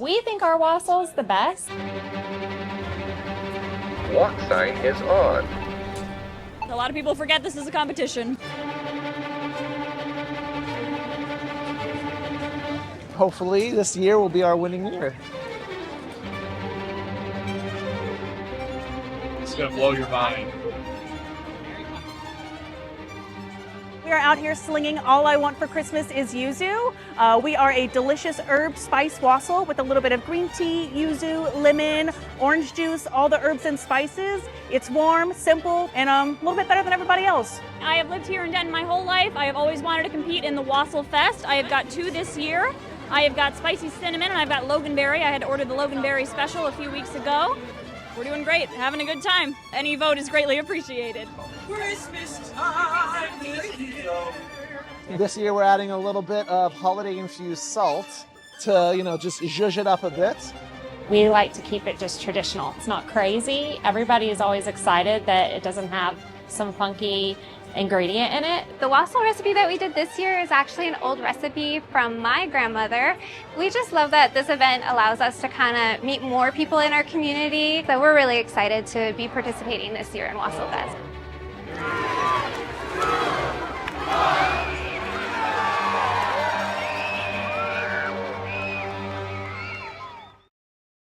We think our wassail's the best. Walk sign is on. A lot of people forget this is a competition. Hopefully this year will be our winning year. It's gonna blow your mind. We are out here slinging All I Want for Christmas is Yuzu. We are a delicious herb spice wassail with a little bit of green tea, yuzu, lemon, orange juice, all the herbs and spices. It's warm, simple, and a little bit better than everybody else. I have lived here in Denton my whole life. I have always wanted to compete in the Wassail Fest. I have got 2 this year. I have got spicy cinnamon and I've got loganberry. I had ordered the loganberry special a few weeks ago. We're doing great, having a good time. Any vote is greatly appreciated. Christmas time is here. This year we're adding a little bit of holiday-infused salt to, just zhuzh it up a bit. We like to keep it just traditional. It's not crazy. Everybody is always excited that it doesn't have some funky ingredient in it. The wassail recipe that we did this year is actually an old recipe from my grandmother. We just love that this event allows us to kind of meet more people in our community. So we're really excited to be participating this year in Wassail Fest.